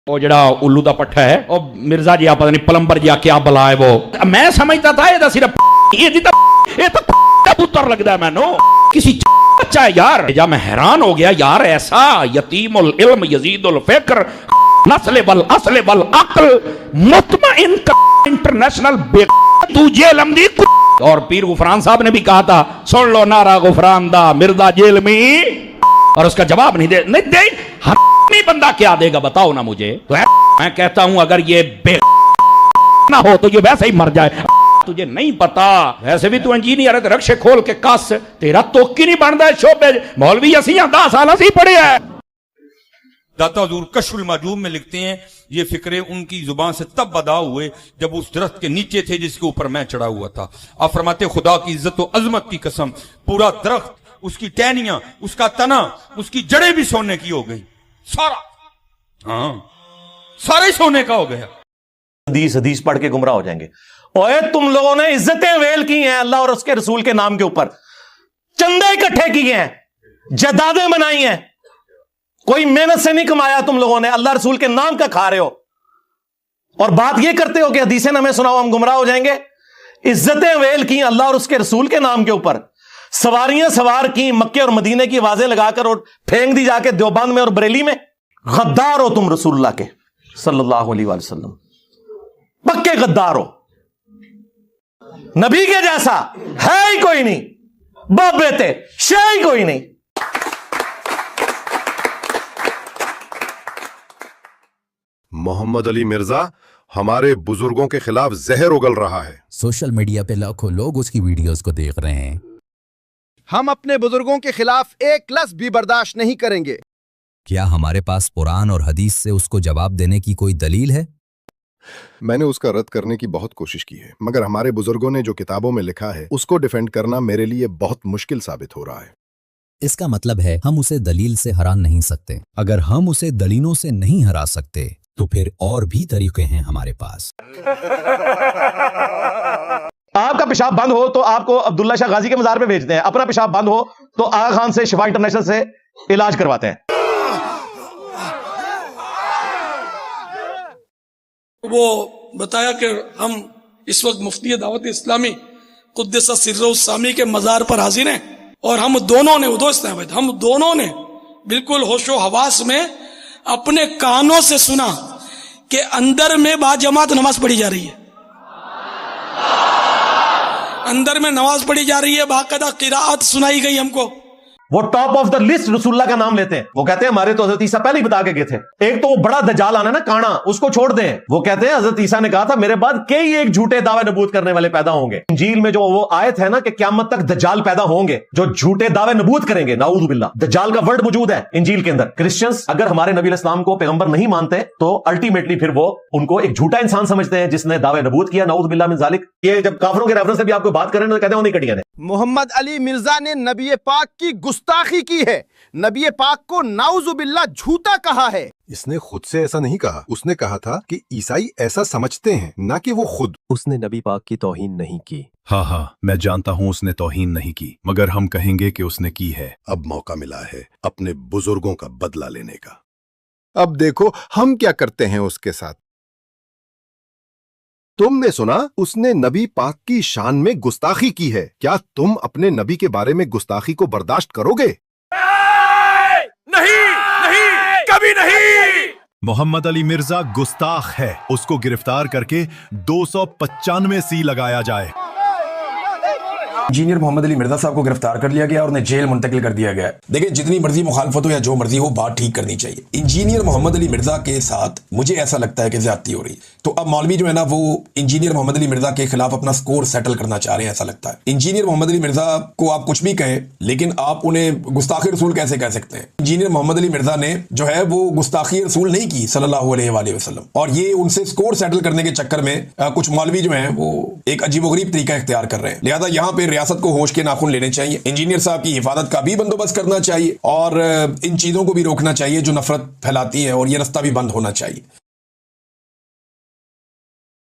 وہ جڑا الو دا پٹھا ہے وہ مرزا جی پتہ نہیں پلمبر جی کیا بلا ہے وہ میں سمجھتا تھا یہ صرف یہ تو پتر لگتا ہے مینو کسی بچہ ہے یار. جب میں حیران ہو گیا یار ایسا یتیم العلم یزید الفکر نسل والاصل والعقل مطمئن انٹرنیشنل بے تو جیل امدی. اور پیر غفران صاحب نے بھی کہا تھا سن لو نعرہ غفران دا مرزا جیل میں, اور اس کا جواب نہیں دے بندہ کیا دے گا بتاؤ نا مجھے. تو میں کہتا ہوں اگر یہ بے نہ ہو تو یہ ویسے ہی مر جائے. تجھے نہیں پتا ویسے بھی تو انجینئر ہے, رکشے کھول کے کس تیرا توکی نہیں بنتا ہے شعبے مولوی اسی 10 سال اسی پڑھے ہیں. داتا حضور کشف المعجوب میں لکھتے ہیں یہ فکرے ان کی زبان سے تب ادا ہوئے جب اس درخت کے نیچے تھے جس کے اوپر میں چڑھا ہوا تھا. آپ فرماتے خدا کی عزت و عظمت کی قسم پورا درخت, اس کی ٹہنیاں, اس کا تنا, اس کی جڑیں بھی سونے کی ہو گئی, سارا سارے سونے کا ہو گیا. حدیث پڑھ کے گمراہ ہو جائیں گے. اوے تم لوگوں نے عزتیں ویل کی ہیں اللہ اور اس کے رسول کے نام کے اوپر, چندے اکٹھے کیے ہیں, جائیدادیں بنائی ہیں, کوئی محنت سے نہیں کمایا تم لوگوں نے, اللہ رسول کے نام کا کھا رہے ہو اور بات یہ کرتے ہو کہ حدیثیں نہ ہمیں سناؤ ہم گمراہ ہو جائیں گے. عزتیں ویل کی اللہ اور اس کے رسول کے نام کے اوپر, سواریاں سوار کی مکے اور مدینے کی آوازیں لگا کر اور پھینک دی جا کے دیوبند میں اور بریلی میں. غدار ہو تم رسول اللہ کے صلی اللہ علیہ وآلہ وسلم, پکے غدار ہو. نبی کے جیسا ہے ہی کوئی نہیں, باپ بیٹے شے ہی کوئی نہیں. محمد علی مرزا ہمارے بزرگوں کے خلاف زہر اگل رہا ہے. سوشل میڈیا پہ لاکھوں لوگ اس کی ویڈیوز کو دیکھ رہے ہیں. ہم اپنے بزرگوں کے خلاف ایک لفظ بھی برداشت نہیں کریں گے. کیا ہمارے پاس قرآن اور حدیث سے اس کو جواب دینے کی کوئی دلیل ہے؟ میں نے اس کا رد کرنے کی بہت کوشش کی ہے, مگر ہمارے بزرگوں نے جو کتابوں میں لکھا ہے اس کو ڈیفینڈ کرنا میرے لیے بہت مشکل ثابت ہو رہا ہے. اس کا مطلب ہے ہم اسے دلیل سے ہرا نہیں سکتے. اگر ہم اسے دلیلوں سے نہیں ہرا سکتے تو پھر اور بھی طریقے ہیں ہمارے پاس. آپ کا پیشاب بند ہو تو آپ کو عبداللہ شاہ غازی کے مزار پہ بھیجتے ہیں, اپنا پیشاب بند ہو تو آغا خان سے شفا انٹرنیشنل سے علاج کرواتے ہیں. وہ بتایا کہ ہم اس وقت مفتی دعوت اسلامی قدس سر السامی کے مزار پر حاضر ہیں, اور ہم دونوں نے ہم دونوں نے بالکل ہوش و حواس میں اپنے کانوں سے سنا کہ اندر میں باجماعت نماز پڑھی جا رہی ہے, اندر میں نماز پڑھی جا رہی ہے, باقاعدہ قراءت سنائی گئی ہم کو. وہ ٹاپ آف دا لسٹ رسول اللہ کا نام لیتے ہیں. وہ کہتے ہیں ہمارے تو حضرت عیسیٰ پہلے ہی بتا کے گئے تھے. ایک تو وہ بڑا دجال آنا نا کانا, اس کو چھوڑ دیں. وہ کہتے ہیں حضرت عیسیٰ نے کہا تھا میرے بعد کئی ایک جھوٹے دعوے نبوت کرنے والے پیدا ہوں گے. انجیل میں جو وہ آیت ہے نا کہ قیامت تک دجال پیدا ہوں گے جو جھوٹے دعوے نبوت کریں گے, نعوذ باللہ. دجال کا ورڈ موجود ہے انجیل کے اندر. کرسچنز اگر ہمارے نبی علیہ السلام کو پیغمبر نہیں مانتے تو الٹیمیٹلی پھر وہ ان کو ایک جھوٹا انسان سمجھتے ہیں جس نے دعوے نبوت کیا, نعوذ باللہ من ذالک. یہ جب کافروں کے ریفرنس سے بھی آپ کو بات کریں تو کہتے ہیں انہیں کٹیاں نے. محمد علی مرزا نے نبی پاک کی گستاخی کی ہے, نبی پاک کو نعوذ باللہ جھوٹا کہا ہے. اس نے خود سے ایسا نہیں کہا, اس نے کہا تھا کہ عیسائی ایسا سمجھتے ہیں, نہ کہ وہ خود. اس نے نبی پاک کی توہین نہیں کی. ہاں میں جانتا ہوں اس نے توہین نہیں کی, مگر ہم کہیں گے کہ اس نے کی ہے. اب موقع ملا ہے اپنے بزرگوں کا بدلہ لینے کا. اب دیکھو ہم کیا کرتے ہیں اس کے ساتھ. تم نے سنا اس نے نبی پاک کی شان میں گستاخی کی ہے, کیا تم اپنے نبی کے بارے میں گستاخی کو برداشت کرو گے؟ نہیں, کبھی نہیں. محمد علی مرزا گستاخ ہے, اس کو گرفتار کر کے 295 سی لگایا جائے. انجینئر محمد علی مرزا صاحب کو گرفتار کر لیا گیا اور انہیں جیل منتقل کر دیا گیا. دیکھیں جتنی مرضی مخالفت ہو یا جو مرضی ہو بات ٹھیک کرنی چاہیے. انجینئر محمد علی مرزا کے ساتھ مجھے ایسا لگتا ہے کہ زیادتی ہو رہی, تو اب مولوی جو ہے نا وہ انجینئر محمد علی مرزا کے خلاف اپنا سکور سیٹل کرنا چاہ رہے ہیں, ایسا لگتا ہے. انجینئر محمد علی مرزا کو آپ کچھ بھی کہیں لیکن آپ انہیں گستاخی رسول کیسے کہہ سکتے ہیں؟ انجینئر محمد علی مرزا نے جو ہے وہ گستاخی رسول نہیں کی صلی اللہ علیہ وآلہ وسلم, اور یہ ان سے سکور سیٹل کرنے کے چکر میں کچھ مولوی جو ہیں وہ ایک عجیب و غریب طریقہ اختیار کر رہے ہیں. لہذا یہاں پہ ریاست کو ہوش کے ناخن لینے چاہیے, انجینئر صاحب کی حفاظت کا بھی بندوبست کرنا چاہیے, اور ان چیزوں کو بھی روکنا چاہیے جو نفرت پھیلاتی ہے, اور یہ رستہ بھی بند ہونا چاہیے.